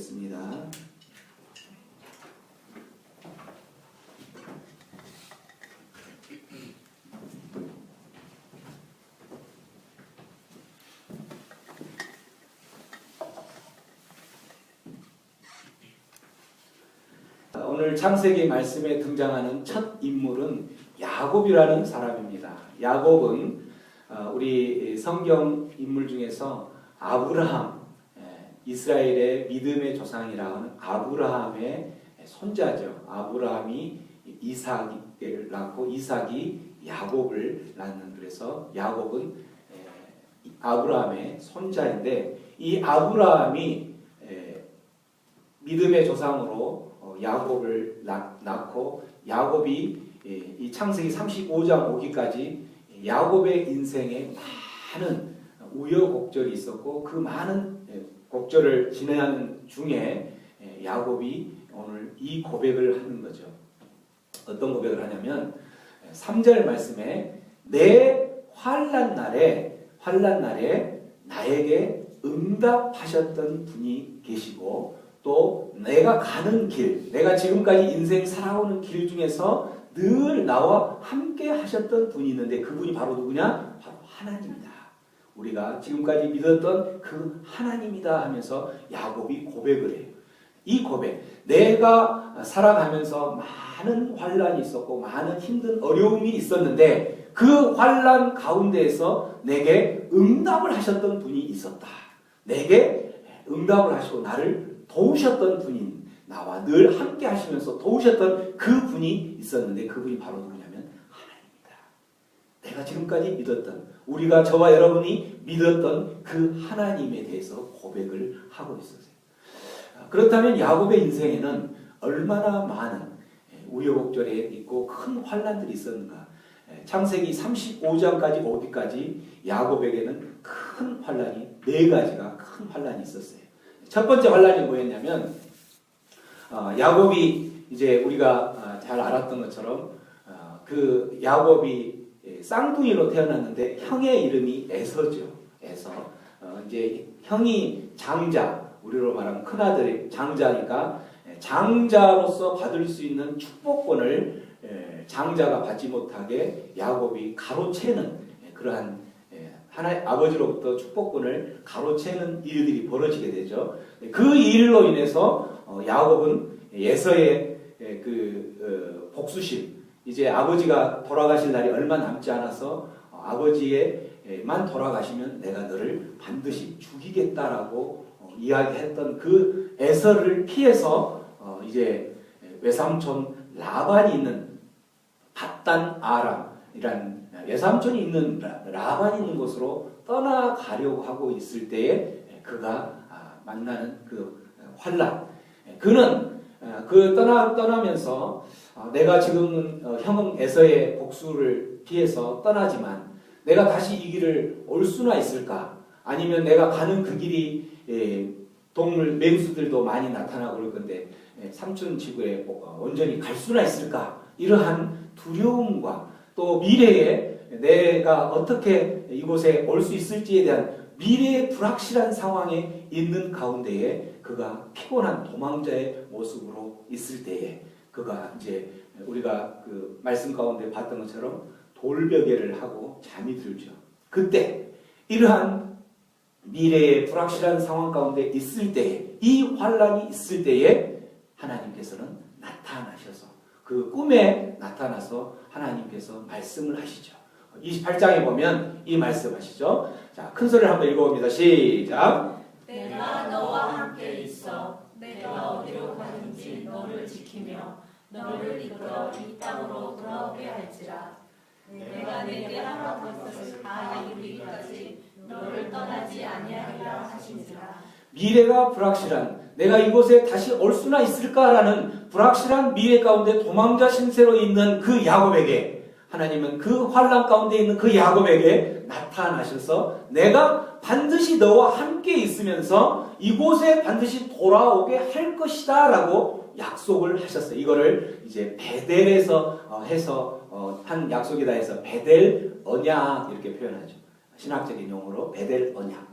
보겠습니다. 오늘 창세기 말씀에 등장하는 첫 인물은 야곱이라는 사람입니다. 야곱은 우리 성경 인물 중에서 아브라함, 이스라엘의 믿음의 조상이라고 하는 아브라함의 손자죠. 아브라함이 이삭을 낳고 이삭이 야곱을 낳는, 그래서 야곱은 아브라함의 손자인데, 이 아브라함이 믿음의 조상으로 야곱을 낳고, 야곱이 이 창세기 35장 오기까지 야곱의 인생에 많은 우여곡절이 있었고, 그 많은 곡절을 지나는 중에 야곱이 오늘 이 고백을 하는 거죠. 어떤 고백을 하냐면 3절 말씀에 내 환난 날에 나에게 응답하셨던 분이 계시고, 또 내가 가는 길, 내가 지금까지 인생 살아오는 길 중에서 늘 나와 함께 하셨던 분이 있는데, 그분이 바로 누구냐? 바로 하나님이다. 우리가 지금까지 믿었던 그 하나님이다 하면서 야곱이 고백을 해요. 이 고백, 내가 살아가면서 많은 환난이 있었고 많은 힘든 어려움이 있었는데, 그 환난 가운데에서 내게 응답을 하셨던 분이 있었다. 내게 응답을 하시고 나를 도우셨던 분인, 나와 늘 함께 하시면서 도우셨던 그 분이 있었는데, 그분이 바로 누구냐면 하나님이다. 내가 지금까지 믿었던, 우리가 저와 여러분이 믿었던 그 하나님에 대해서 고백을 하고 있었어요. 그렇다면 야곱의 인생에는 얼마나 많은 우여곡절에 있고 큰 환난들이 있었는가? 창세기 35장까지 오기까지 야곱에게는 큰 환난이 4가지가 큰 환난이 있었어요. 첫 번째 환난이 뭐였냐면, 야곱이 이제 우리가 잘 알았던 것처럼 그 야곱이 쌍둥이로 태어났는데 형의 이름이 에서죠. 에서. 이제 형이 장자, 우리로 말하면 큰아들이 장자니까 장자로서 받을 수 있는 축복권을 장자가 받지 못하게 야곱이 가로채는 그러한 하나의 아버지로부터 축복권을 가로채는 일들이 벌어지게 되죠. 그 일로 인해서 야곱은 에서의 그 복수심, 이제 아버지가 돌아가실 날이 얼마 남지 않아서 아버지만 돌아가시면 내가 너를 반드시 죽이겠다라고 이야기했던 그 에서를 피해서 이제 외삼촌 라반이 있는 밧단 아람이란 외삼촌이 있는 라반이 있는 곳으로 떠나가려고 하고 있을 때에 그가 만나는 그 환난. 그는 그 떠나면서 내가 지금은 형은 에서의 복수를 피해서 떠나지만 내가 다시 이 길을 올 수나 있을까? 아니면 내가 가는 그 길이 동물 맹수들도 많이 나타나고 그럴 건데 삼촌 지구에 온전히 갈 수나 있을까? 이러한 두려움과 또 미래에 내가 어떻게 이곳에 올 수 있을지에 대한 미래의 불확실한 상황에 있는 가운데에 그가 피곤한 도망자의 모습으로 있을 때에 그가 이제 우리가 그 말씀 가운데 봤던 것처럼 돌베개를 하고 잠이 들죠. 그때 이러한 미래의 불확실한 상황 가운데 있을 때에, 이 환난이 있을 때에 하나님께서는 나타나셔서 그 꿈에 나타나서 하나님께서 말씀을 하시죠. 28장에 보면 이 말씀하시죠. 자, 큰 소리를 한번 읽어봅니다. 시작. 내가 너와 함께 있어 내가 어디로 가든지 너를 지키며 너를 이끌어 이 땅으로 돌아오게 할지라. 내가 내게 하라는 것을 다 이루기까지 너를 떠나지 아니하리라 하시니라. 미래가 불확실한, 내가 이곳에 다시 올 수나 있을까라는 불확실한 미래 가운데 도망자 신세로 있는 그 야곱에게 하나님은 그 환난 가운데 있는 그 야곱에게 나타나셔서 내가 반드시 너와 함께 있으면서 이곳에 반드시 돌아오게 할 것이다 라고 약속을 하셨어요. 이거를 이제 베델에서 해서 한 약속이다 해서 베델 언약 이렇게 표현하죠. 신학적인 용어로 베델 언약.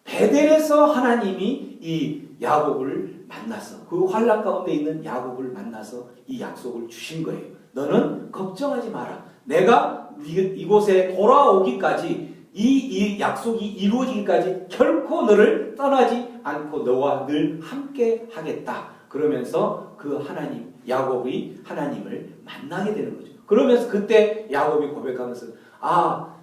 베델에서 하나님이 이 야곱을 만나서 그 환난 가운데 있는 야곱을 만나서 이 약속을 주신 거예요. 너는 걱정하지 마라. 내가 이곳에 돌아오기까지 이 약속이 이루어지기까지 결코 너를 떠나지 않고 너와 늘 함께 하겠다. 그러면서 그 하나님 야곱이 하나님을 만나게 되는 거죠. 그러면서 그때 야곱이 고백하면서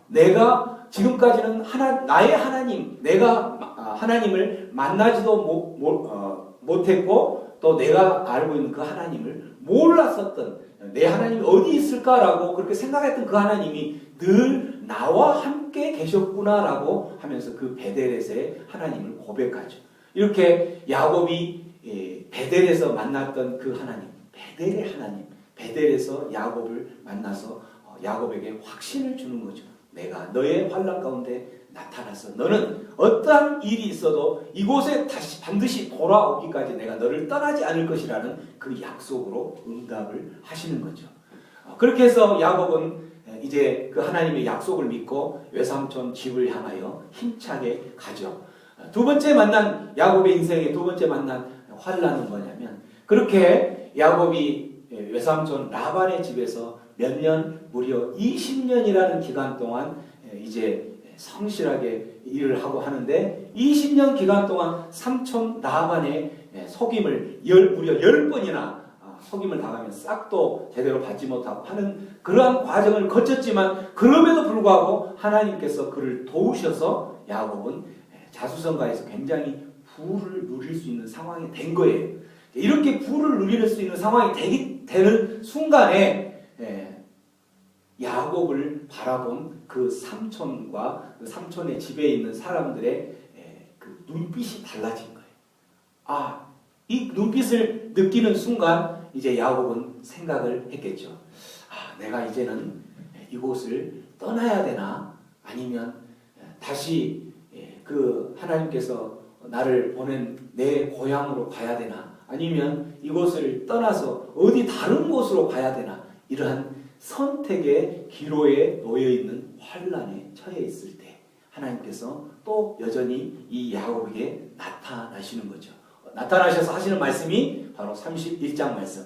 내가 지금까지는 나의 하나님, 내가 하나님을 만나지도 못했고 또 내가 알고 있는 그 하나님을 몰랐었던 내 하나님이 어디 있을까라고 그렇게 생각했던 그 하나님이 늘 나와 함께 계셨구나라고 하면서 그 베델에서의 하나님을 고백하죠. 이렇게 야곱이 베델에서 만났던 그 하나님, 베델의 하나님, 베델에서 야곱을 만나서 야곱에게 확신을 주는 거죠. 내가 너의 환난 가운데 나타나서 너는 어떠한 일이 있어도 이곳에 다시 반드시 돌아오기까지 내가 너를 떠나지 않을 것이라는 그 약속으로 응답을 하시는 거죠. 그렇게 해서 야곱은 이제 그 하나님의 약속을 믿고 외삼촌 집을 향하여 힘차게 가죠. 두 번째 만난 야곱의 인생의 두 번째 만난 환난은 뭐냐면 그렇게 야곱이 외삼촌 라반의 집에서 몇 년, 무려 20년이라는 기간 동안 이제 성실하게 일을 하고 하는데 20년 기간 동안 삼촌 라반의 속임을 무려 10번이나 속임을 당하면 싹도 제대로 받지 못하고 하는 그러한 과정을 거쳤지만 그럼에도 불구하고 하나님께서 그를 도우셔서 야곱은 자수성가에서 굉장히 부를 누릴 수 있는 상황이 된 거예요. 이렇게 부를 누릴 수 있는 상황이 되는 순간에 야곱을 바라본 그 삼촌과 그 삼촌의 집에 있는 사람들의 그 눈빛이 달라진 거예요. 이 눈빛을 느끼는 순간 이제 야곱은 생각을 했겠죠. 내가 이제는 이곳을 떠나야 되나? 아니면 다시 그 하나님께서 나를 보낸 내 고향으로 가야 되나? 아니면 이곳을 떠나서 어디 다른 곳으로 가야 되나? 이러한 선택의 기로에 놓여있는 환난에 처해 있을 때 하나님께서 또 여전히 이 야곱에게 나타나시는 거죠. 나타나셔서 하시는 말씀이 바로 31장 말씀.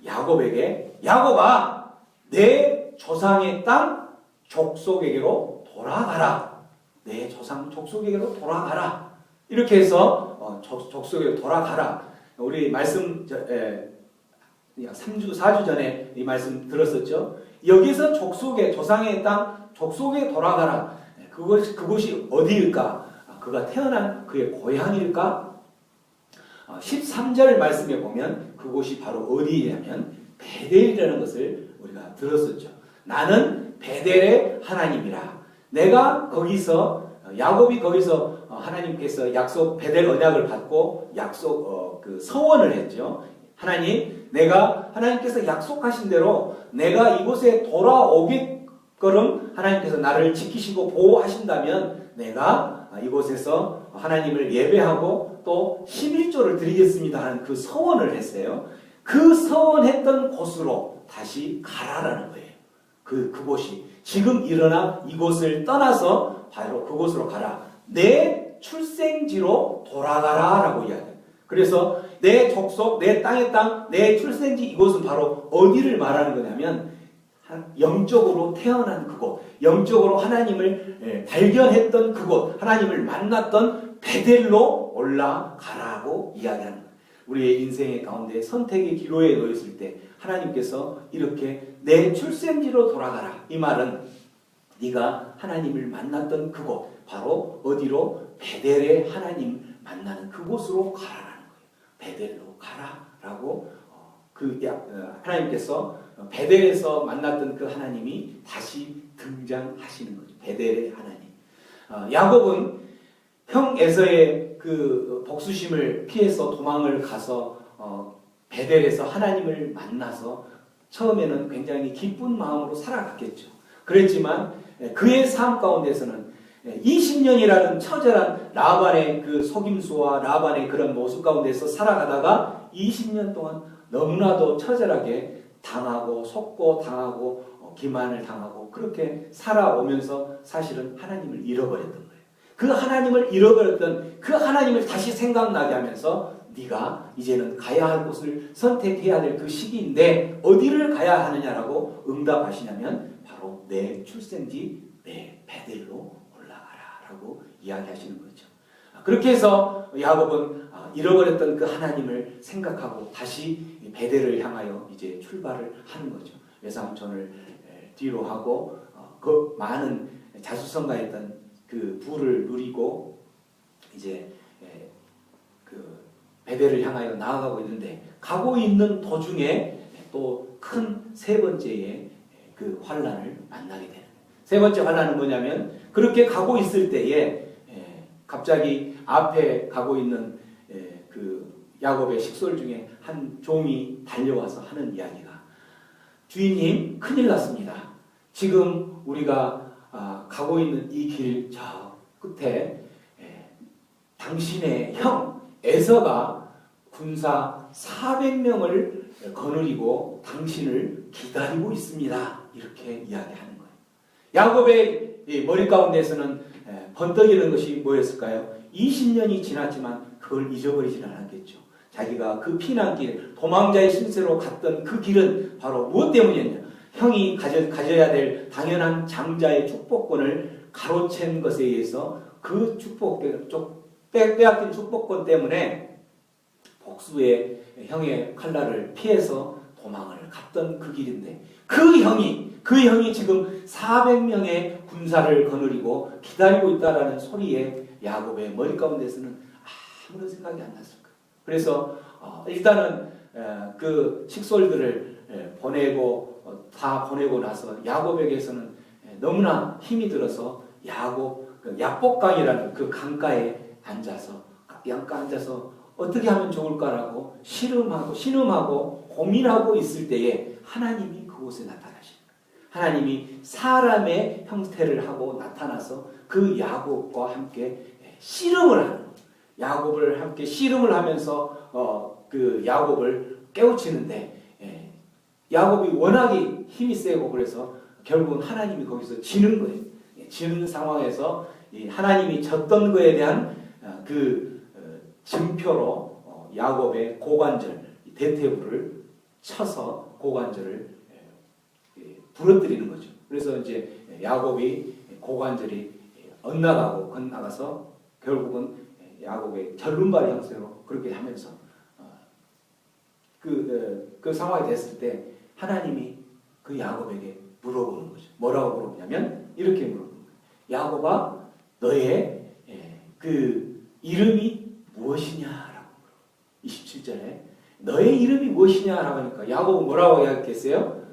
야곱에게 야곱아 내 조상의 땅 족속에게로 돌아가라. 내 조상 족속에게로 돌아가라. 이렇게 해서 족속에로 돌아가라. 우리 말씀 3주 4주 전에 이 말씀 들었었죠. 여기서 조상의 땅 족속에 돌아가라. 그곳이 어디일까? 그가 태어난 그의 고향일까? 13절 말씀에 보면 그곳이 바로 어디냐면 베델이라는 것을 우리가 들었었죠. 나는 베델의 하나님이라. 내가 거기서 야곱이 거기서 하나님께서 베델 언약을 받고 그 서원을 했죠. 하나님, 하나님께서 약속하신 대로 내가 이곳에 돌아오게끔 하나님께서 나를 지키시고 보호하신다면 내가 이곳에서 하나님을 예배하고 또 11조를 드리겠습니다 하는 그 서원을 했어요. 그 서원했던 곳으로 다시 가라라는 거예요. 그곳이 지금 일어나 이곳을 떠나서 바로 그곳으로 가라. 내 출생지로 돌아가라라고 이야기해요. 그래서 내 족속, 내 땅의 땅, 내 출생지 이곳은 바로 어디를 말하는 거냐면 영적으로 태어난 그곳, 영적으로 하나님을 발견했던 그곳, 하나님을 만났던 베델로 올라가라고 이야기하는 거예요. 우리의 인생의 가운데 선택의 기로에 놓였을 때 하나님께서 이렇게 내 출생지로 돌아가라. 이 말은 네가 하나님을 만났던 그곳, 바로 어디로? 베델의 하나님 만나는 그곳으로 가라라는 거예요. 베델로 가라라고 하나님께서 베델에서 만났던 그 하나님이 다시 등장하시는 거죠. 베델의 하나님. 야곱은 형 에서의 그 복수심을 피해서 도망을 가서 베델에서 하나님을 만나서 처음에는 굉장히 기쁜 마음으로 살아갔겠죠. 그랬지만 그의 삶 가운데서는 20년이라는 처절한 라반의 그 속임수와 라반의 그런 모습 가운데서 살아가다가 20년 동안 너무나도 처절하게 당하고 속고 당하고 기만을 당하고 그렇게 살아오면서 사실은 하나님을 잃어버렸던 거예요. 그 하나님을 잃어버렸던 그 하나님을 다시 생각나게 하면서 네가 이제는 가야 할 곳을 선택해야 될 그 시기인데 어디를 가야 하느냐라고 응답하시냐면 바로 내 출생지 내 베델로 올라가라라고 이야기하시는 거죠. 그렇게 해서 야곱은 잃어버렸던 그 하나님을 생각하고 다시 베델을 향하여 이제 출발을 하는 거죠. 외삼촌을 뒤로 하고 그 많은 자수성가했던 그 부를 누리고 이제 그 베델을 향하여 나아가고 있는데 가고 있는 도중에 또 큰 세 번째의 그 환란을 만나게 되는 거예요. 세 번째 환란은 뭐냐면 그렇게 가고 있을 때에 갑자기 앞에 가고 있는 그 야곱의 식솔 중에 한 종이 달려와서 하는 이야기가 주인님 큰일 났습니다. 지금 우리가 가고 있는 이 길 저 끝에 당신의 형 에서가 군사 400명을 거느리고 당신을 기다리고 있습니다. 이렇게 이야기하는 거예요. 야곱의 머리 가운데에서는 번뜩이는 것이 뭐였을까요? 20년이 지났지만 그걸 잊어버리지는 않았겠죠. 자기가 그 피난길, 도망자의 신세로 갔던 그 길은 바로 무엇 때문이었냐? 형이 가져야 될 당연한 장자의 축복권을 가로챈 것에 의해서 그 빼앗긴 축복권 때문에 복수의 형의 칼날을 피해서 도망을 갔던 그 길인데 그 형이 지금 400명의 군사를 거느리고 기다리고 있다라는 소리에 야곱의 머리 가운데서는 아무런 생각이 안 났을 거예요. 그래서 일단은 그 식솔들을 보내고 다 보내고 나서 야곱에게서는 너무나 힘이 들어서 야복강이라는 그 강가에 양가 앉아서 어떻게 하면 좋을까라고 신음하고 고민하고 있을 때에 하나님이 그곳에 나타나십니다. 하나님이 사람의 형태를 하고 나타나서 그 야곱과 함께 씨름을 하는 거예요. 야곱을 함께 씨름을 하면서 그 야곱을 깨우치는데 야곱이 워낙에 힘이 세고 그래서 결국은 하나님이 거기서 지는 거예요. 지는 상황에서 하나님이 졌던 거에 대한 그 증표로 야곱의 고관절 대퇴부를 쳐서 고관절을 부러뜨리는 거죠. 그래서 이제 야곱이 고관절이 엇나가고 건나가서 결국은 야곱의 절름발이 형태로 그렇게 하면서 그 상황이 됐을 때 하나님이 그 야곱에게 물어보는 거죠. 뭐라고 물어보냐면 이렇게 물어보는 거예요. 야곱아 너의 그 이름이 무엇이냐라고 27절에 너의 이름이 무엇이냐라고 하니까 야곱은 뭐라고 이야기했어요?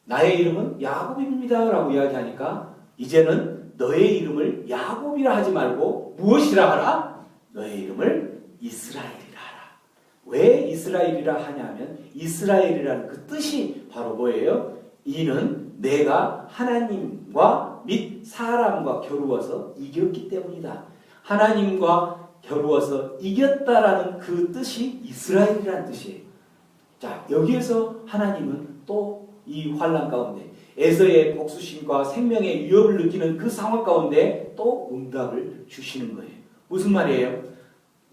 나의 이름은 야곱입니다 라고 이야기하니까 이제는 너의 이름을 야곱이라 하지 말고 무엇이라 하라? 너의 이름을 이스라엘이라 하라. 왜 이스라엘이라 하냐면 이스라엘이라는 그 뜻이 바로 뭐예요? 이는 내가 하나님과 및 사람과 겨루어서 이겼기 때문이다. 하나님과 겨루어서 이겼다라는 그 뜻이 이스라엘이라는 뜻이에요. 자, 여기에서 하나님은 또 이 환난 가운데 에서의 복수심과 생명의 위협을 느끼는 그 상황 가운데 또 응답을 주시는 거예요. 무슨 말이에요?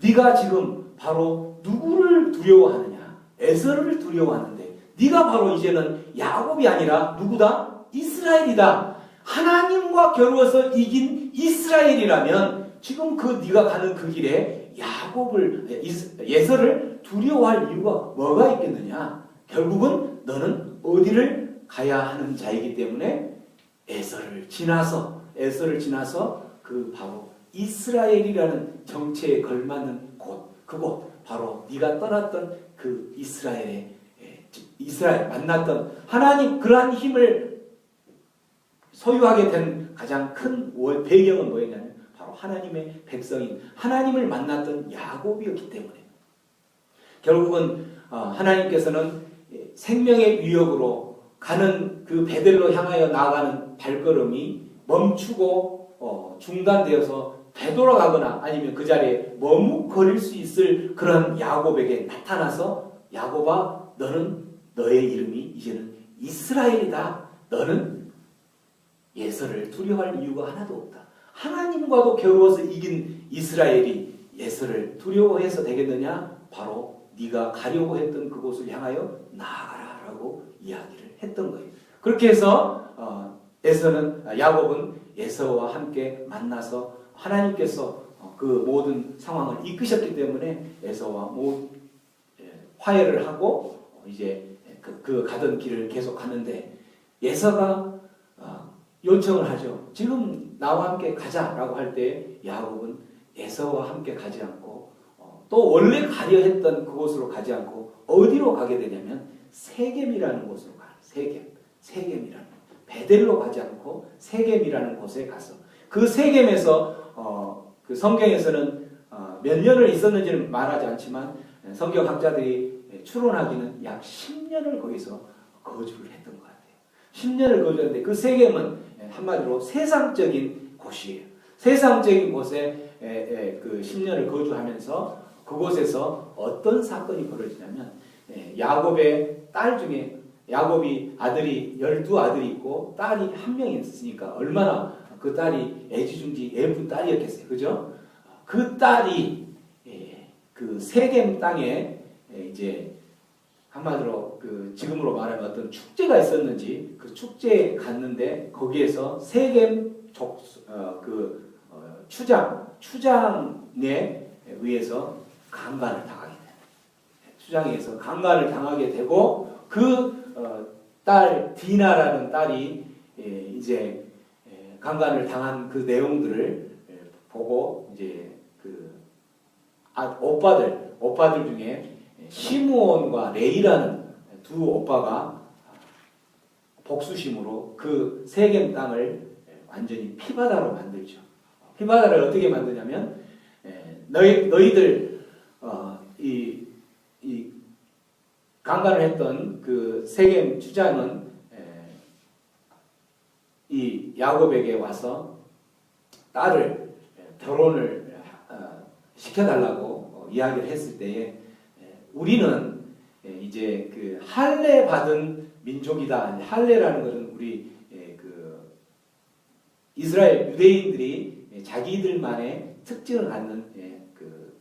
네가 지금 바로 누구를 두려워하느냐? 에서를 두려워하는데 네가 바로 이제는 야곱이 아니라 누구다? 이스라엘이다. 하나님과 겨루어서 이긴 이스라엘이라면 지금 그 네가 가는 그 길에 에서를 두려워할 이유가 뭐가 있겠느냐? 결국은 너는 어디를 가야 하는 자이기 때문에 에서를 지나서 그 바로 이스라엘이라는 정체에 걸맞는 그곳 바로 네가 떠났던 그 이스라엘 만났던 하나님 그러한 힘을 소유하게 된 가장 큰 배경은 뭐였냐면 바로 하나님의 백성인 하나님을 만났던 야곱이었기 때문에 결국은 하나님께서는 생명의 위협으로 가는 그 베델로 향하여 나아가는 발걸음이 멈추고 중단되어서 되돌아가거나 아니면 그 자리에 머뭇거릴 수 있을 그런 야곱에게 나타나서 야곱아 너의 이름이 이제는 이스라엘이다. 너는 에서를 두려워할 이유가 하나도 없다. 하나님과도 겨루어서 이긴 이스라엘이 예서를 두려워해서 되겠느냐? 바로 네가 가려고 했던 그곳을 향하여 나아가라라고 이야기를 했던 거예요. 그렇게 해서 야곱은 에서와 함께 만나서 하나님께서 그 모든 상황을 이끄셨기 때문에 에서와 화해를 하고 이제 그 가던 길을 계속 가는데 에서가 요청을 하죠. 지금 나와 함께 가자라고 할 때 야곱은 에서와 함께 가지 않고 또 원래 가려 했던 그곳으로 가지 않고 어디로 가게 되냐면 세겜이라는 곳으로 가요. 세겜이라는 베델로 가지 않고 세겜이라는 곳에 가서 그 세겜에서 그 성경에서는 몇 년을 있었는지는 말하지 않지만 성경학자들이 추론하기는 약 10년을 거기서 거주를 했던 것 같아요. 10년을 거주했는데 그 세겜은 한마디로 세상적인 곳이에요. 세상적인 곳에 그 10년을 거주하면서 그곳에서 어떤 사건이 벌어지냐면 야곱의 딸 중에 야곱이 아들이 12아들이 있고 딸이 한 명이 있으니까 얼마나 그 딸이 애지중지 예쁜 딸이었겠어요. 그죠? 그 딸이 그 세겜 땅에 이제 한마디로 그 지금으로 말하면 어떤 축제가 있었는지 그 축제에 갔는데 거기에서 세겜 추장에 의해서 강간을 당하게 돼요. 추장에서 강간을 당하게 되고 그 딸 디나라는 딸이 이제 강간을 당한 그 내용들을 보고 이제 그 오빠들 중에 시므온과 레이라는 두 오빠가 복수심으로 그 세겜 땅을 완전히 피바다로 만들죠. 피바다를 어떻게 만드냐면 너희들 이 강간을 했던 그 세겜 추장은 이 야곱에게 와서 딸을 결혼을 시켜달라고 이야기를 했을 때에 우리는 이제 그 할례 받은 민족이다. 할례라는 것은 우리 그 이스라엘 유대인들이 자기들만의 특징을 갖는 그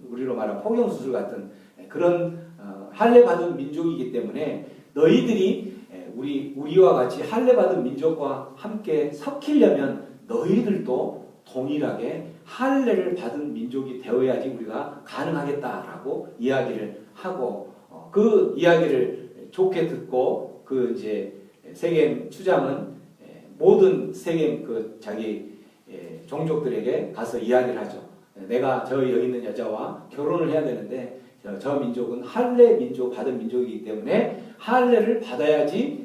우리로 말하면 포경 수술 같은 그런 할례 받은 민족이기 때문에 너희들이 우리와 같이 할례 받은 민족과 함께 섞이려면 너희들도 동일하게 할례를 받은 민족이 되어야지 우리가 가능하겠다라고 이야기를 하고 그 이야기를 좋게 듣고 그 이제 세겜 추장은 모든 세겜 그 자기 종족들에게 가서 이야기를 하죠. 내가 저 여기 있는 여자와 결혼을 해야 되는데 저 민족은 할례 민족 받은 민족이기 때문에 할례를 받아야지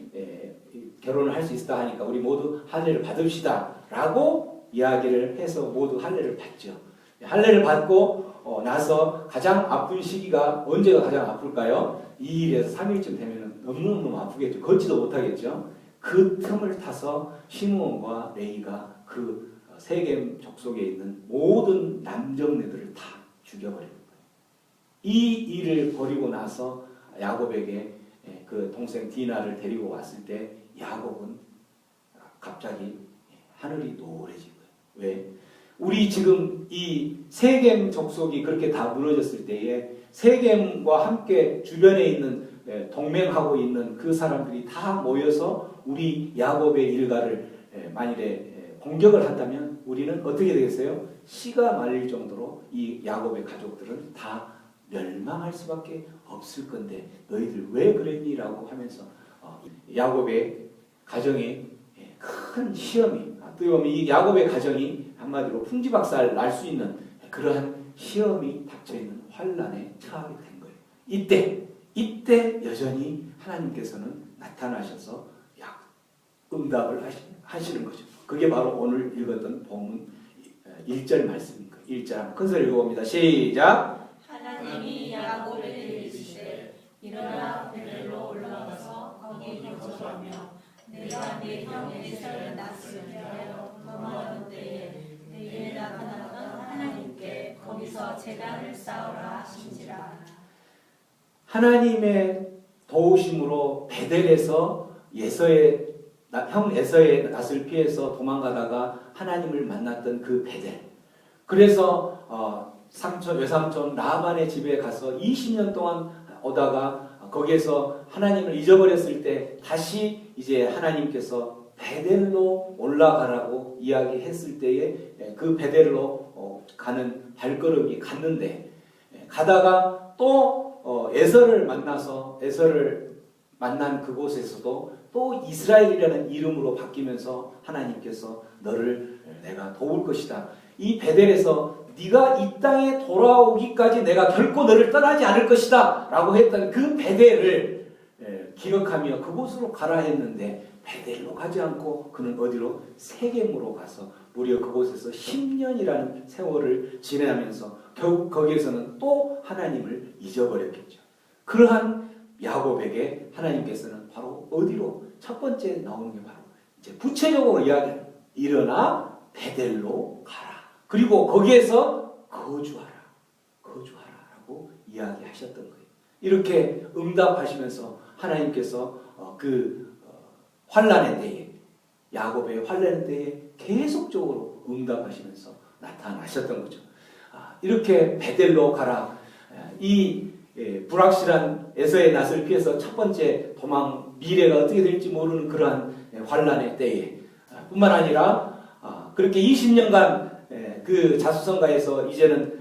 결혼을 할 수 있다 하니까 우리 모두 할례를 받읍시다라고 이야기를 해서 모두 할례를 받죠. 할례를 받고 나서 가장 아픈 시기가 언제가 가장 아플까요? 2일에서 3일쯤 되면 너무너무 아프겠죠. 걷지도 못하겠죠. 그 틈을 타서 시므온과 레이가 그 세겜 족속에 있는 모든 남정네들을 다 죽여버리는 거예요. 이 일을 벌이고 나서 야곱에게 그 동생 디나를 데리고 왔을 때 야곱은 갑자기 하늘이 노래진 거예요. 왜? 우리 지금 이 세겜 족속이 그렇게 다 무너졌을 때에 세겜과 함께 주변에 있는 동맹하고 있는 그 사람들이 다 모여서 우리 야곱의 일가를 만일에 공격을 한다면 우리는 어떻게 되겠어요? 씨가 말릴 정도로 이 야곱의 가족들은 다 멸망할 수밖에 없을 건데 너희들 왜 그랬니라고 하면서 야곱의 가정에 큰 시험이 어떻게 보면 이 야곱의 가정이 한마디로 풍지박살 날 수 있는 그러한 시험이 닥쳐있는 환란에 처하게 된 거예요. 이때 여전히 하나님께서는 나타나셔서 응답을 하시는 거죠. 그게 바로 오늘 읽었던 본문 1절 말씀입니다. 1절 큰 소리 읽어봅니다. 시작. 하나님이 야곱에게 이르시되 일어나 베델로 올라가서 거기 거주하며 내가 네 형 에서의 낯을 위하여 도모하는 때에 내게 나타났던 하나님께 거기서 제단을 쌓으라 하신지라. 하나님의 도우심으로 베델에서 형 에서의 낯을 피해서 도망가다가 하나님을 만났던 그 베델. 그래서 외삼촌 라반의 집에 가서 20년 동안 오다가 거기에서 하나님을 잊어버렸을 때 다시 이제 하나님께서 베델로 올라가라고 이야기했을 때에 그 베델로 가는 발걸음이 갔는데, 가다가 또 에서를 만나서 에서를 만난 그곳에서도 또 이스라엘이라는 이름으로 바뀌면서 하나님께서 너를 내가 도울 것이다. 이 베델에서 네가 이 땅에 돌아오기까지 내가 결코 너를 떠나지 않을 것이다 라고 했던 그 베델을 기억하며 그곳으로 가라 했는데, 베델로 가지 않고 그는 어디로? 세겜으로 가서 무려 그곳에서 10년이라는 세월을 지내면서 결국 거기에서는 또 하나님을 잊어버렸겠죠. 그러한 야곱에게 하나님께서는 바로 어디로? 첫 번째 나오는 게 바로 이제 구체적으로 이야기합니다. 일어나 베델로 가라. 그리고 거기에서 거주하라라고 이야기하셨던 거예요. 이렇게 응답하시면서 하나님께서 환난의 때에, 야곱의 환난의 때에 계속적으로 응답하시면서 나타나셨던 거죠. 이렇게 베델로 가라. 이 불확실한 에서의 낯을 피해서 첫 번째 도망, 미래가 어떻게 될지 모르는 그러한 환난의 때에 뿐만 아니라 그렇게 20년간 그 자수성가에서 이제는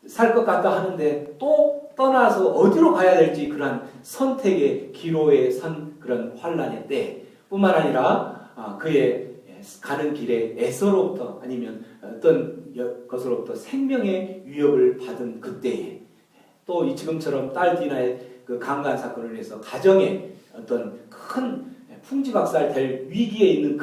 살 것 같다 하는데 또 떠나서 어디로 가야 될지 그런 선택의 기로에 선 그런 환난의 때 뿐만 아니라 그의 가는 길에 에서로부터 아니면 어떤 것으로부터 생명의 위협을 받은 그때에, 또 지금처럼 딸 디나의 그 강간 사건을 위해서 가정에 어떤 큰 풍지박살 될 위기에 있는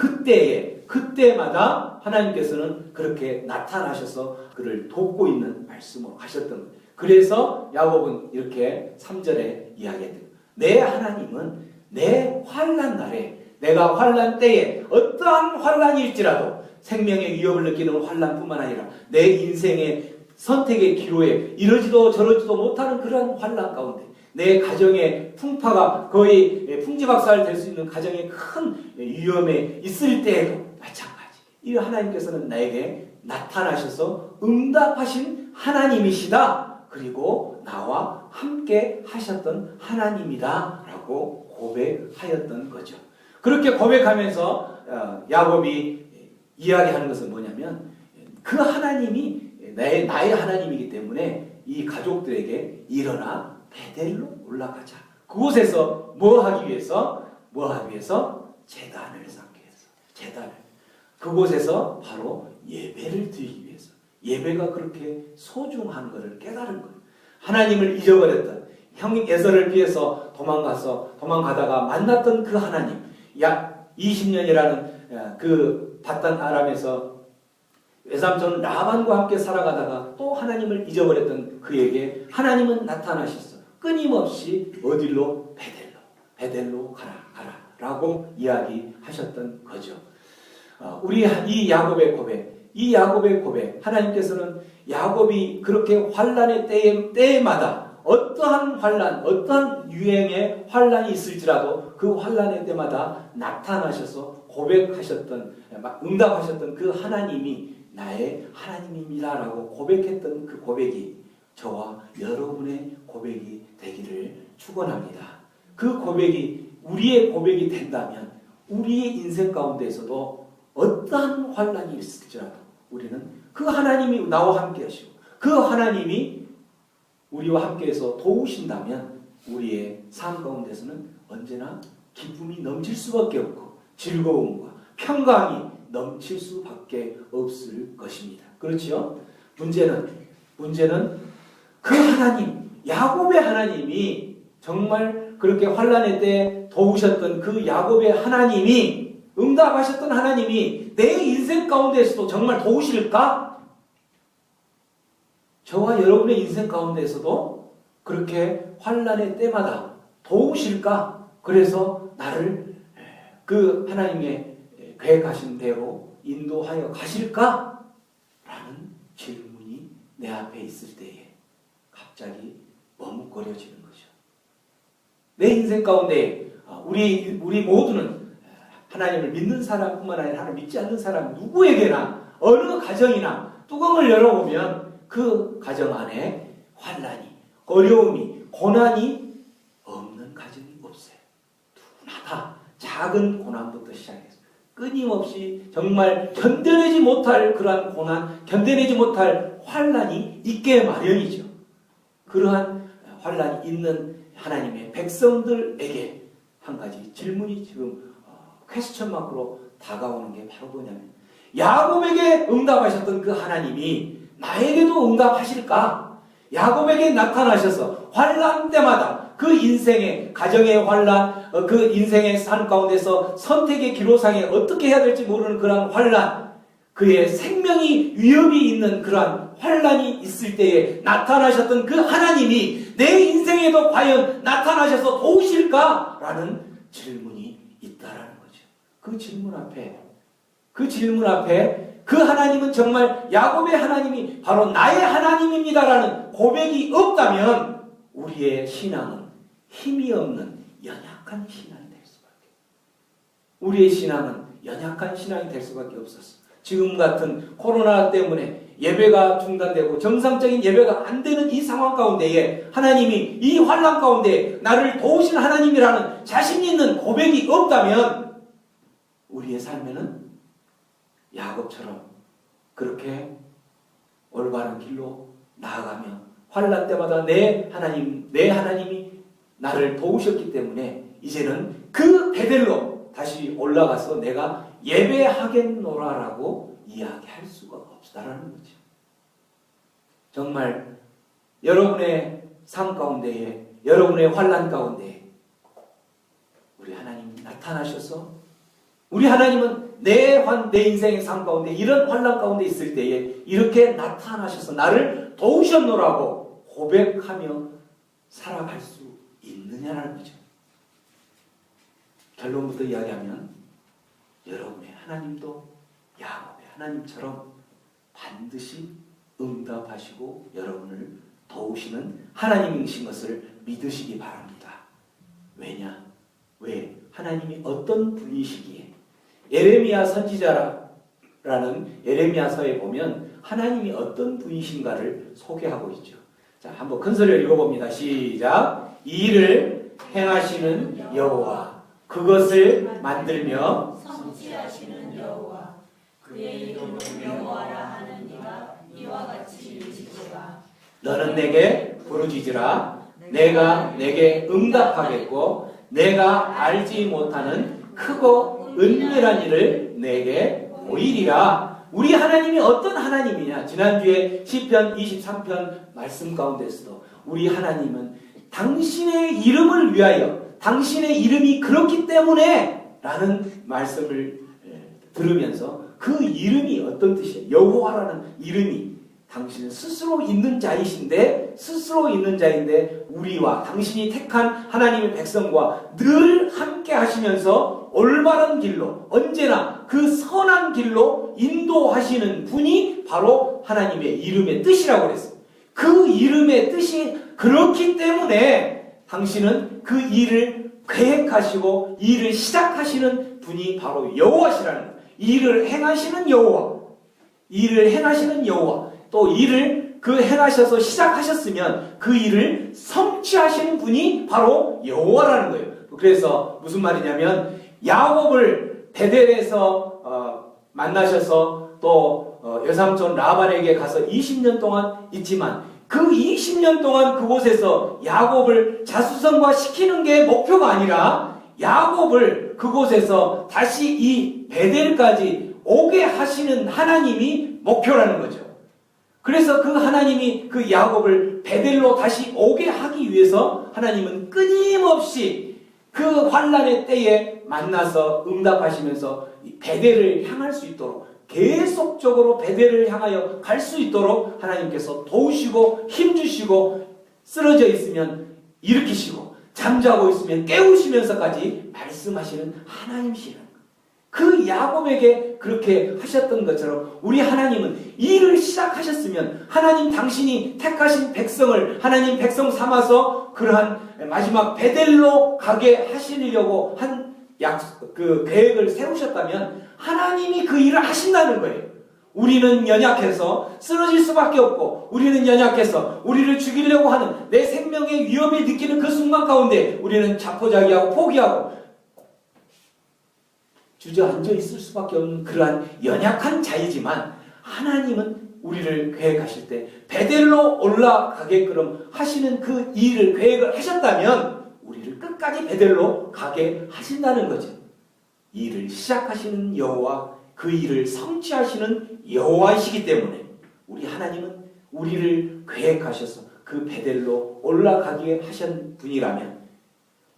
그때마다 하나님께서는 그렇게 나타나셔서 그를 돕고 있는 말씀으로 하셨던 거예요. 그래서 야곱은 이렇게 3절에 이야기했대요. 내 하나님은 내 환난 날에, 내가 환난 때에 어떠한 환난일지라도 생명의 위협을 느끼는 환난뿐만 아니라 내 인생의 선택의 기로에 이러지도 저러지도 못하는 그런 환난 가운데, 내 가정의 풍파가 거의 풍지박살 될 수 있는 가정의 큰 위험에 있을 때에도 마찬가지. 이 하나님께서는 나에게 나타나셔서 응답하신 하나님이시다. 그리고 나와 함께 하셨던 하나님이다 라고 고백하였던 거죠. 그렇게 고백하면서 야곱이 이야기하는 것은 뭐냐면, 그 하나님이 나의 하나님이기 때문에 이 가족들에게 일어나 베델로 올라가자. 그곳에서 뭐 하기 위해서? 제단을 쌓기 위해서. 그곳에서 바로 예배를 드리기 위해서. 예배가 그렇게 소중한 것을 깨달은 거예요. 하나님을 잊어버렸던, 형님 에서를 피해서 도망가다가 만났던 그 하나님, 약 20년이라는 그 바단 아람에서 외삼촌 라반과 함께 살아가다가 또 하나님을 잊어버렸던 그에게 하나님은 나타나셨어. 끊임없이 어디로? 베델로 가라 라고 이야기하셨던 거죠. 우리 이 야곱의 고백, 하나님께서는 야곱이 그렇게 환난의 때마다 어떠한 환난, 어떠한 유행의 환난이 있을지라도 그 환난의 때마다 나타나셔서 고백하셨던, 응답하셨던 그 하나님이 나의 하나님입니다라고 고백했던 그 고백이 저와 여러분의 고백이 되기를 축원합니다. 그 고백이 우리의 고백이 된다면 우리의 인생 가운데에서도 어떠한 환난이 있을지라도 우리는 그 하나님이 나와 함께 하시고 그 하나님이 우리와 함께해서 도우신다면 우리의 삶 가운데서는 언제나 기쁨이 넘칠 수밖에 없고 즐거움과 평강이 넘칠 수밖에 없을 것입니다. 그렇지요? 문제는 그 하나님, 야곱의 하나님이 정말 그렇게 환난의 때 도우셨던 그 야곱의 하나님이, 응답하셨던 하나님이 내 인생 가운데에서도 정말 도우실까? 저와 여러분의 인생 가운데에서도 그렇게 환난의 때마다 도우실까? 그래서 나를 그 하나님의 계획하신 대로 인도하여 가실까? 라는 질문이 내 앞에 있을 때에 갑자기 머뭇거려지는 거죠. 내 인생 가운데 우리 모두는 하나님을 믿는 사람뿐만 아니라 하나님 믿지 않는 사람 누구에게나 어느 가정이나 뚜껑을 열어보면 그 가정 안에 환난이, 어려움이, 고난이 없는 가정이 없어요. 누구나 다 작은 고난부터 시작해서 끊임없이 정말 견뎌내지 못할 그러한 고난, 견뎌내지 못할 환난이 있게 마련이죠. 그러한 환난이 있는 하나님의 백성들에게 한 가지 질문이 지금 퀘스천 마크로 다가오는 게 바로 뭐냐면, 야곱에게 응답하셨던 그 하나님이 나에게도 응답하실까? 야곱에게 나타나셔서 환난 때마다 그 인생의 가정의 환난, 그 인생의 삶 가운데서 선택의 기로상에 어떻게 해야 될지 모르는 그러한 환난, 그의 생명이 위협이 있는 그러한 환난이 있을 때에 나타나셨던 그 하나님이 내 인생에도 과연 나타나셔서 도우실까? 라는 질문이 있다라는 거죠. 그 질문 앞에 그 하나님은 정말 야곱의 하나님이 바로 나의 하나님입니다라는 고백이 없다면 우리의 신앙은 힘이 없는 연약한 신앙이 될 수밖에. 우리의 신앙은 연약한 신앙이 될 수밖에 없었어. 지금 같은 코로나 때문에 예배가 중단되고 정상적인 예배가 안 되는 이 상황 가운데에 하나님이 이 환난 가운데 나를 도우신 하나님이라는 자신 있는 고백이 없다면 우리의 삶에는 야곱처럼 그렇게 올바른 길로 나아가며 환난 때마다 내 하나님이 나를 도우셨기 때문에 이제는 그 베델로 다시 올라가서 내가 예배하겠노라라고 이야기할 수가 없다라는 거죠. 정말 여러분의 삶 가운데에, 여러분의 환난 가운데에 우리 하나님이 나타나셔서, 우리 하나님은 내 인생의 삶 가운데 이런 환난 가운데 있을 때에 이렇게 나타나셔서 나를 도우셨노라고 고백하며 살아갈 수 있느냐라는 거죠. 결론부터 이야기하면 여러분의 하나님도 야곱의 하나님처럼 반드시 응답하시고 여러분을 도우시는 하나님이신 것을 믿으시기 바랍니다. 왜? 하나님이 어떤 분이시기에? 예레미야 선지자라는 예레미야서에 보면 하나님이 어떤 분이신가를 소개하고 있죠. 자, 한번 큰 소리로 읽어봅니다. 시작. 이 일을 행하시는 여호와, 그것을 만들며 성취하시는 여호와, 그의 이름을 여호와라 하는 이가 이와 같이 일지도다. 너는 내게 부르짖으라. 내가 내게 응답하겠고 내가 알지 못하는 크고 은밀한 일을 내게 보이리라. 우리 하나님이 어떤 하나님이냐? 지난주에 시편 23편 말씀 가운데서도 우리 하나님은 당신의 이름을 위하여, 당신의 이름이 그렇기 때문에 라는 말씀을 들으면서 그 이름이 어떤 뜻이에요? 여호와라는 이름이 당신은 스스로 있는 자이신데, 우리와 당신이 택한 하나님의 백성과 늘 함께 하시면서 올바른 길로, 언제나 그 선한 길로 인도하시는 분이 바로 하나님의 이름의 뜻이라고 그랬어요. 그 이름의 뜻이 그렇기 때문에 당신은 그 일을 계획하시고 일을 시작하시는 분이 바로 여호와시라는 거예요. 일을 행하시는 여호와, 또 일을 행하셔서 시작하셨으면 그 일을 성취하시는 분이 바로 여호와라는 거예요. 그래서 무슨 말이냐면 야곱을 베델에서 만나셔서 또 여삼촌 라반에게 가서 20년 동안 있지만 그 20년 동안 그곳에서 야곱을 자수성가 시키는 게 목표가 아니라 야곱을 그곳에서 다시 이 베델까지 오게 하시는 하나님이 목표라는 거죠. 그래서 그 하나님이 그 야곱을 베델로 다시 오게 하기 위해서 하나님은 끊임없이 그 환난의 때에 만나서 응답하시면서 베델을 향할 수 있도록, 계속적으로 베델을 향하여 갈 수 있도록 하나님께서 도우시고 힘주시고, 쓰러져 있으면 일으키시고 잠자고 있으면 깨우시면서까지 말씀하시는 하나님이시라는 거예요. 그 야곱에게 그렇게 하셨던 것처럼 우리 하나님은 일을 시작하셨으면 하나님 당신이 택하신 백성을 하나님 백성 삼아서 그러한 마지막 베델로 가게 하시려고 한 그 계획을 세우셨다면 하나님이 그 일을 하신다는 거예요. 우리는 연약해서 쓰러질 수밖에 없고, 우리는 연약해서 우리를 죽이려고 하는 내 생명의 위협을 느끼는 그 순간 가운데 우리는 자포자기하고 포기하고 주저앉아 있을 수밖에 없는 그러한 연약한 자이지만, 하나님은 우리를 계획하실 때 베델로 올라가게끔 하시는 그 일을 계획을 하셨다면 우리를 끝까지 베델로 가게 하신다는 거죠. 이 일을 시작하시는 여호와, 그 일을 성취하시는 여호와이시기 때문에 우리 하나님은 우리를 계획하셔서 그 베델로 올라가게 하신 분이라면,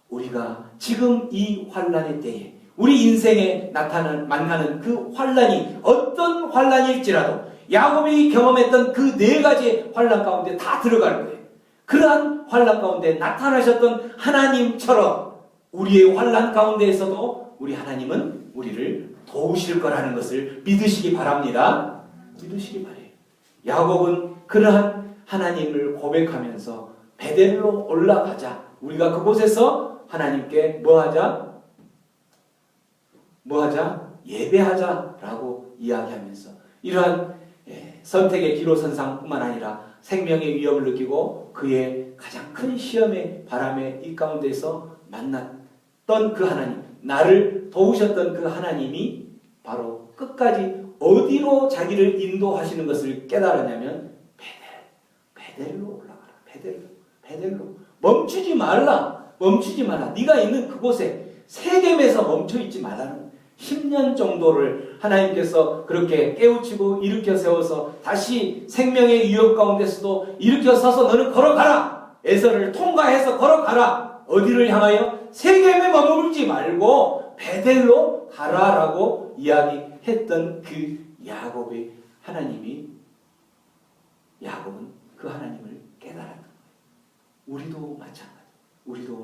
우리가 지금 이 환난의 때에 우리 인생에 만나는 그 환난이 어떤 환난일지라도 야곱이 경험했던 그 4가지의 환난 가운데 다 들어갈 거예요. 그러한 환난 가운데 나타나셨던 하나님처럼 우리의 환난 가운데에서도 우리 하나님은 우리를 도우실 거라는 것을 믿으시기 바랍니다. 믿으시기 바래요. 야곱은 그러한 하나님을 고백하면서 베델로 올라가자, 우리가 그곳에서 하나님께 뭐하자? 예배하자라고 이야기하면서 이러한 선택의 기로선상뿐만 아니라 생명의 위협을 느끼고 그의 가장 큰 시험의 바람에 이 가운데서 만났던 그 하나님, 나를 도우셨던 그 하나님이 바로 끝까지 어디로 자기를 인도하시는 것을 깨달았냐면 베델로 올라가라. 베델로 멈추지 말라. 네가 있는 그곳에 세겜에서 멈춰있지 말라는 10년 정도를 하나님께서 그렇게 깨우치고 일으켜 세워서 다시 생명의 위협 가운데서도 일으켜 서서 너는 걸어가라. 에서를 통과해서 걸어가라. 어디를 향하여? 세겜에 머물지 말고 베델로 가라라고 이야기했던 그 야곱의 하나님이, 야곱은 그 하나님을 깨달았던 거예요. 우리도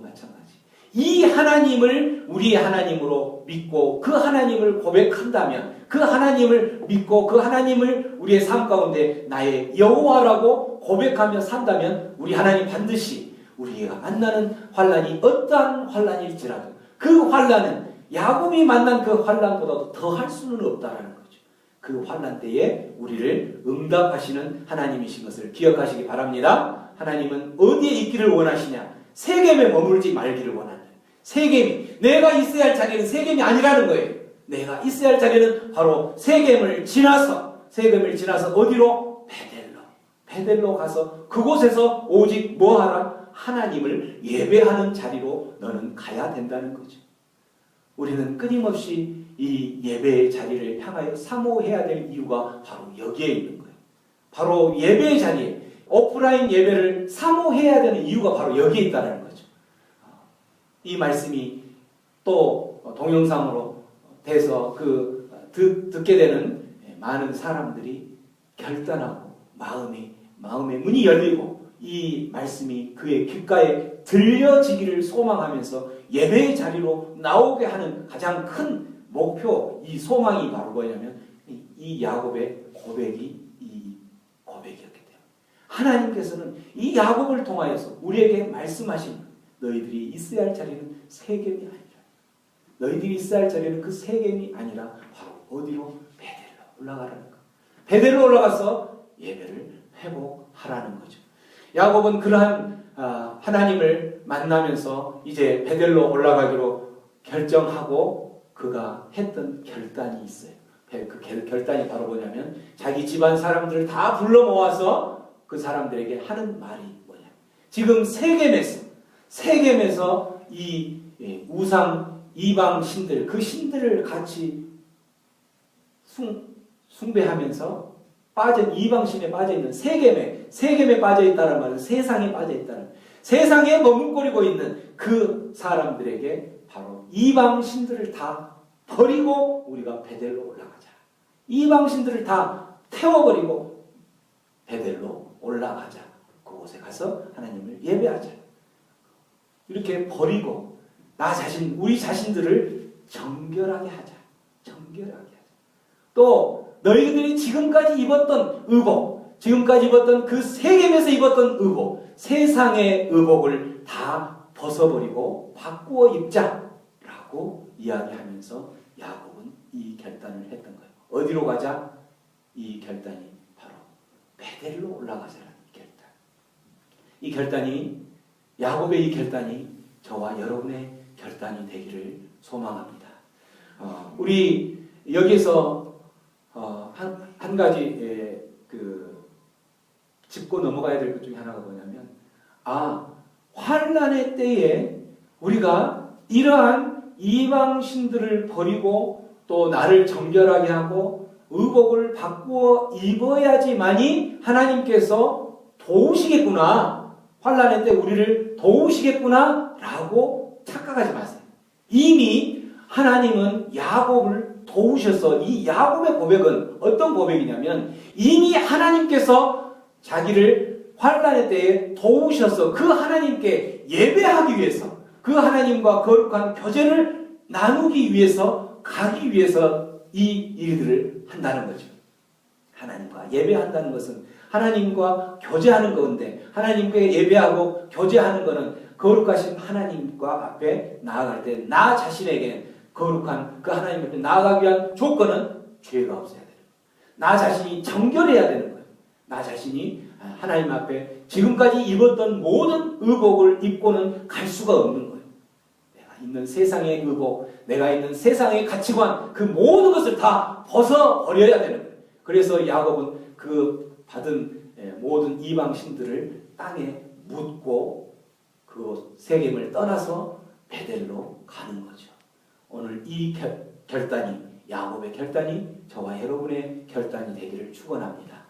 마찬가지. 이 하나님을 우리의 하나님으로 믿고 그 하나님을 고백한다면, 그 하나님을 믿고 그 하나님을 우리의 삶 가운데 나의 여호와라고 고백하며 산다면 우리 하나님 반드시 우리가 만나는 환난이 어떠한 환난일지라도 그 환난은 야곱이 만난 그 환난보다도 더할 수는 없다라는 거죠. 그 환난 때에 우리를 응답하시는 하나님이신 것을 기억하시기 바랍니다. 하나님은 어디에 있기를 원하시냐? 세겜에 머물지 말기를 원한다. 세겜이, 내가 있어야 할 자리는 세겜이 아니라는 거예요. 내가 있어야 할 자리는 바로 세겜을 지나서 어디로? 베델로 가서 그곳에서 오직 뭐하라? 하나님을 예배하는 자리로 너는 가야 된다는 거죠. 우리는 끊임없이 이 예배의 자리를 향하여 사모해야 될 이유가 바로 여기에 있는 거예요. 바로 예배의 자리에, 오프라인 예배를 사모해야 되는 이유가 바로 여기에 있다는 거죠. 이 말씀이 또 동영상으로 돼서 듣게 되는 많은 사람들이 결단하고 마음의 문이 열리고 이 말씀이 그의 귓가에 들려지기를 소망하면서 예배의 자리로 나오게 하는 가장 큰 목표, 이 소망이 바로 뭐냐면 이 야곱의 고백이 이 고백이었기 때문에 하나님께서는 이 야곱을 통하여서 우리에게 말씀하신, 너희들이 있어야 할 자리는 세겜이 아니라, 너희들이 있어야 할 자리는 그 세겜이 아니라 바로 어디로? 베델로 올라가라는 거. 베델로 올라가서 예배를 회복하라는 거죠. 야곱은 그러한 하나님을 만나면서 이제 베델로 올라가기로 결정하고 그가 했던 결단이 있어요. 그 결단이 바로 뭐냐면 자기 집안 사람들을 다 불러 모아서 그 사람들에게 하는 말이 뭐냐. 지금 세겜에서 이 우상 이방 신들, 그 신들을 같이 숭배하면서 빠진 이방신에 빠져있는 세겜에 빠져있다는 말은 세상에 빠져있다는, 세상에 머뭇거리고 있는 그 사람들에게 바로 이방신들을 다 버리고 우리가 베델로 올라가자. 이방신들을 다 태워버리고 베델로 올라가자. 그곳에 가서 하나님을 예배하자. 이렇게 버리고 우리 자신들을 정결하게 하자. 또 너희들이 지금까지 입었던 의복, 지금까지 입었던 그 세겜에서 입었던 의복, 세상의 의복을 다 벗어버리고 바꾸어 입자라고 이야기하면서 야곱은 이 결단을 했던 거예요. 어디로 가자? 이 결단이 바로 베델로 올라가자라는 결단. 이 결단이 야곱의 이 결단이 저와 여러분의 결단이 되기를 소망합니다. 우리 여기서 한 가지 짚고 넘어가야 될 것 중에 하나가 뭐냐면 환난의 때에 우리가 이러한 이방신들을 버리고 또 나를 정결하게 하고 의복을 바꾸어 입어야지만이 하나님께서 도우시겠구나, 환난의 때 우리를 도우시겠구나 라고 착각하지 마세요. 이미 하나님은 야곱을 도우셔서, 이 야곱의 고백은 어떤 고백이냐면 이미 하나님께서 자기를 환난의 때에 도우셔서 그 하나님께 예배하기 위해서, 그 하나님과 거룩한 교제를 나누기 위해서 가기 위해서 이 일들을 한다는 거죠. 하나님과 예배한다는 것은 하나님과 교제하는 건데, 하나님께 예배하고 교제하는 것은 거룩하신 하나님과 앞에 나아갈 때 나 자신에게 거룩한 그 하나님 앞에 나아가기 위한 조건은 죄가 없어야 돼요. 나 자신이 정결해야 되는 거예요. 나 자신이 하나님 앞에 지금까지 입었던 모든 의복을 입고는 갈 수가 없는 거예요. 내가 있는 세상의 의복, 내가 있는 세상의 가치관, 그 모든 것을 다 벗어버려야 되는 거예요. 그래서 야곱은 그 받은 모든 이방신들을 땅에 묻고 그 세겜을 떠나서 베델로 가는 거죠. 오늘 이 결단이, 야곱의 결단이 저와 여러분의 결단이 되기를 축원합니다.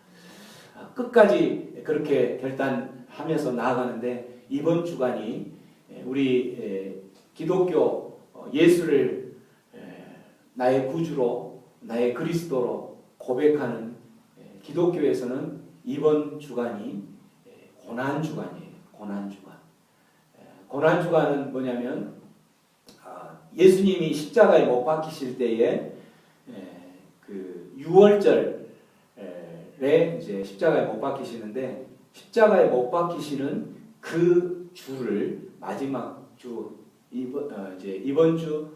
끝까지 그렇게 결단하면서 나아가는데, 이번 주간이 우리 기독교 예수를 나의 구주로, 나의 그리스도로 고백하는 기독교에서는 이번 주간이 고난주간이에요. 고난주간은 뭐냐면 예수님이 십자가에 못 박히실 때에 그 6월절에 이제 십자가에 못 박히시는데, 십자가에 못 박히시는 그 주를 마지막 주 이번 주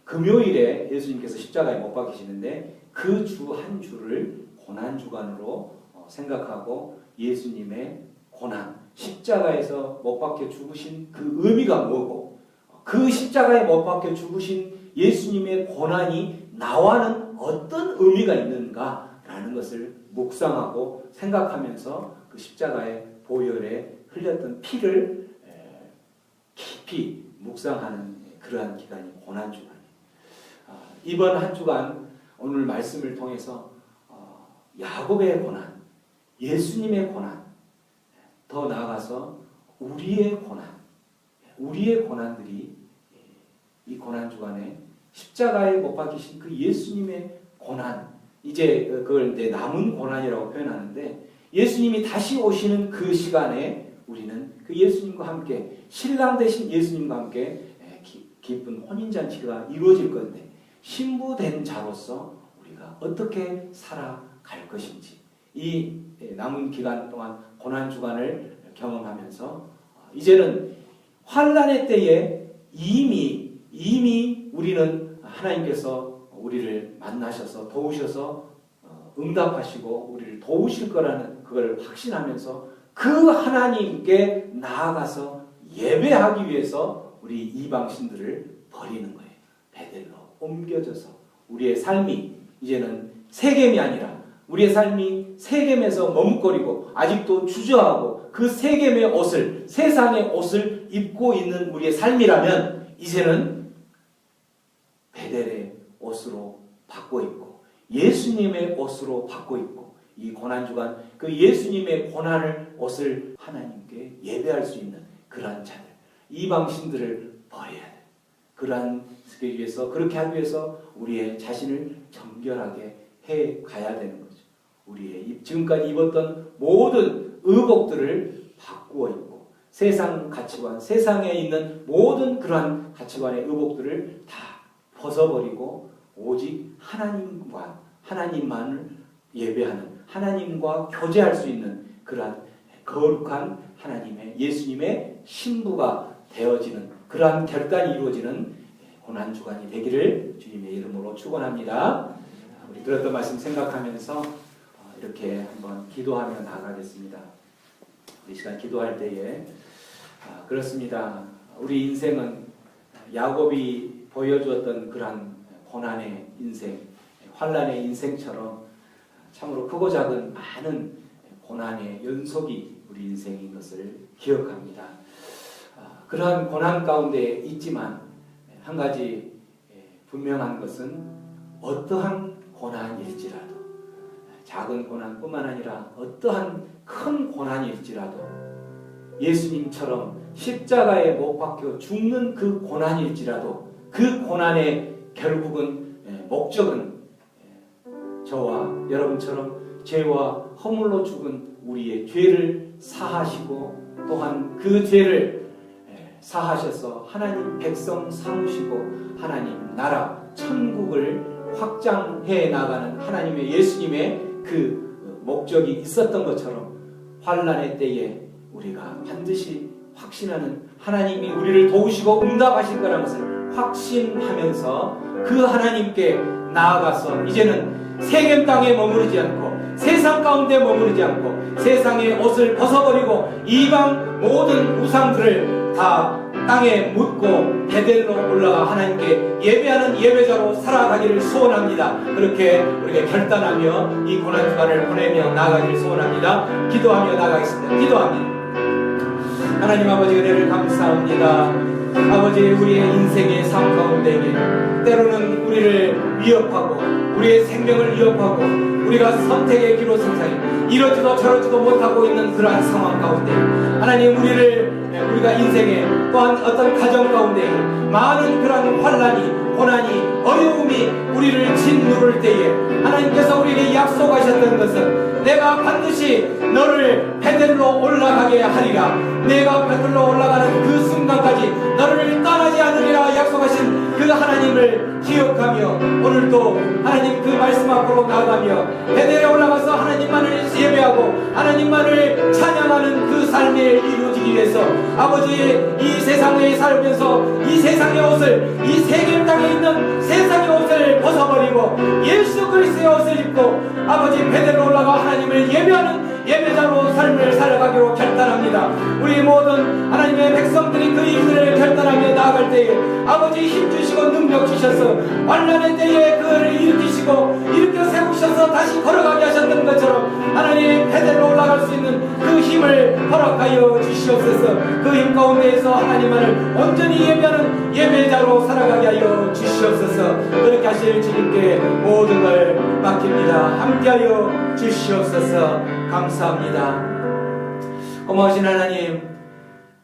금요일에 예수님께서 십자가에 못 박히시는데, 그 주 한 주를 고난주간으로 생각하고 예수님의 고난, 십자가에서 못 박혀 죽으신 그 의미가 뭐고, 그 십자가에 못 박혀 죽으신 예수님의 고난이 나와는 어떤 의미가 있는가라는 것을 묵상하고 생각하면서 그 십자가의 보혈에 흘렸던 피를 깊이 묵상하는 그러한 기간이 고난주간이에요. 이번 한 주간 오늘 말씀을 통해서 야곱의 고난, 예수님의 고난, 더 나아가서 우리의 고난들이 이 고난주간에 십자가에 못 박히신 그 예수님의 고난, 이제 그걸 이제 남은 고난이라고 표현하는데, 예수님이 다시 오시는 그 시간에 우리는 그 예수님과 함께, 신랑 되신 예수님과 함께 기쁜 혼인잔치가 이루어질 건데, 신부된 자로서 우리가 어떻게 살아갈 것인지, 이 남은 기간 동안 고난주간을 경험하면서 이제는 환난의 때에 이미 우리는 하나님께서 우리를 만나셔서 도우셔서 응답하시고 우리를 도우실 거라는 그걸 확신하면서 그 하나님께 나아가서 예배하기 위해서 우리 이방신들을 버리는 거예요. 베델로 옮겨져서 우리의 삶이 이제는 세겜이 아니라, 우리의 삶이 세겜에서 머뭇거리고 아직도 주저하고 그 세겜의 옷을, 세상의 옷을 입고 있는 우리의 삶이라면, 이제는 베델의 옷으로 바꿔 입고 예수님의 옷으로 바꿔 입고, 이 고난주간 그 예수님의 고난을 옷을 하나님께 예배할 수 있는 그러한 자들, 이방신들을 버려야 돼. 그러한 위해서, 그렇게 하기 위해서 우리의 자신을 정결하게 해 가야 되는 거죠. 우리의 지금까지 입었던 모든 의복들을 바꾸어 입고, 세상 가치관, 세상에 있는 모든 그러한 가치관의 의복들을 다 벗어버리고 오직 하나님만을 예배하는, 하나님과 교제할 수 있는 그러한 거룩한 하나님의, 예수님의 신부가 되어지는 그러한 결단이 이루어지는 고난주간이 되기를 주님의 이름으로 축원합니다. 우리 들었던 말씀 생각하면서 이렇게 한번 기도하며 나가겠습니다. 이 시간 기도할 때에 그렇습니다. 우리 인생은 야곱이 보여주었던 그러한 고난의 인생, 환난의 인생처럼 참으로 크고 작은 많은 고난의 연속이 우리 인생인 것을 기억합니다. 그러한 고난 가운데 있지만 한 가지 분명한 것은 어떠한 고난일지라도, 작은 고난뿐만 아니라 어떠한 큰 고난일지라도 예수님처럼 십자가에 못 박혀 죽는 그 고난일지라도 그 고난의 결국은 목적은 저와 여러분처럼 죄와 허물로 죽은 우리의 죄를 사하시고 또한 그 죄를 사하셔서 하나님 백성 삼으시고 하나님 나라 천국을 확장해 나가는 하나님의 예수님의 그 목적이 있었던 것처럼 환난의 때에 우리가 반드시 확신하는 하나님이 우리를 도우시고 응답하실 거라는 것을 확신하면서 그 하나님께 나아가서 이제는 세겜 땅에 머무르지 않고 세상 가운데 머무르지 않고 세상의 옷을 벗어버리고 이방 모든 우상들을 다 땅에 묻고 베델로 올라가 하나님께 예배하는 예배자로 살아가기를 소원합니다. 그렇게 우리가 결단하며 이 고난 주간을 보내며 나아가기를 소원합니다. 기도하며 나가겠습니다. 기도합니다. 하나님 아버지 은혜를 감사합니다. 아버지 우리의 인생의 삶 가운데 때로는 우리를 위협하고 우리의 생명을 위협하고 우리가 선택의 기로 세상에 이러지도 저러지도 못하고 있는 그러한 상황 가운데 하나님 우리가 인생에 또한 어떤 가정 가운데 많은 그러한 환난이 고난이 어려움이 우리를 짓누를 때에 하나님께서 우리에게 약속하셨던 것은 내가 반드시 너를 베델로 올라가게 하리라. 내가 베델로 올라가는 그 순간까지 너를 떠나지 않으리라 약속하신 그 하나님을 기억하며 오늘도 하나님 그 말씀 앞으로 나아가며 베델에 올라가서 하나님만을 예배하고 하나님만을 찬양하는 그 삶이 이루어지기 위해서 아버지 이 세상에 살면서 이 세상의 옷을 이 세겜 땅에 있는 세상의 옷을 벗어버리고 예수 그리스도의 옷을 입고 아버지 베델로 올라가 하나님을 예배하는 예배자로 삶을 살아가기로 결단합니다. 우리 모든 하나님의 백성들이 그 일들을 결단하며 나아갈 때에 아버지 힘주시고 능력 주셔서 환난의 때에 그를 일으켜 세우셔서 다시 걸어가게 하셨던 것처럼 하나님 베델로 올라갈 수 있는 그 힘을 허락하여 주시옵소서. 그 힘 가운데에서 하나님만을 온전히 예배하는 예배자로 살아가게 하여 주시옵소서. 그렇게 하실 주님께 모든 걸 맡깁니다. 함께하여 주시옵소서. 감사합니다. 고마우신 하나님,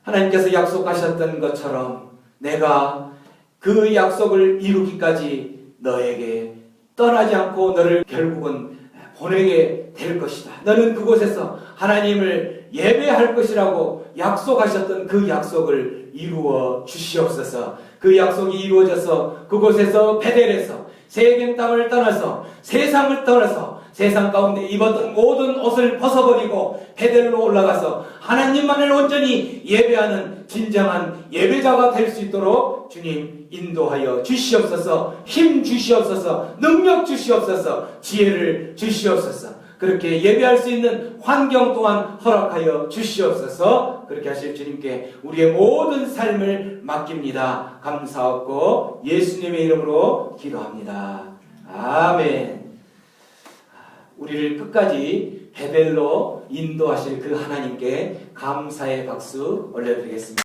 하나님께서 약속하셨던 것처럼 내가 그 약속을 이루기까지 너에게 떠나지 않고 너를 결국은 보내게 될 것이다. 너는 그곳에서 하나님을 예배할 것이라고 약속하셨던 그 약속을 이루어 주시옵소서. 그 약속이 이루어져서 그곳에서 베델에서 세겜 땅을 떠나서 세상을 떠나서 세상 가운데 입었던 모든 옷을 벗어버리고 베델로 올라가서 하나님만을 온전히 예배하는 진정한 예배자가 될 수 있도록 주님 인도하여 주시옵소서. 힘 주시옵소서. 능력 주시옵소서. 지혜를 주시옵소서. 그렇게 예배할 수 있는 환경 또한 허락하여 주시옵소서. 그렇게 하실 주님께 우리의 모든 삶을 맡깁니다. 감사하고 예수님의 이름으로 기도합니다. 아멘. 우리를 끝까지 베델로 인도하실 그 하나님께 감사의 박수 올려드리겠습니다.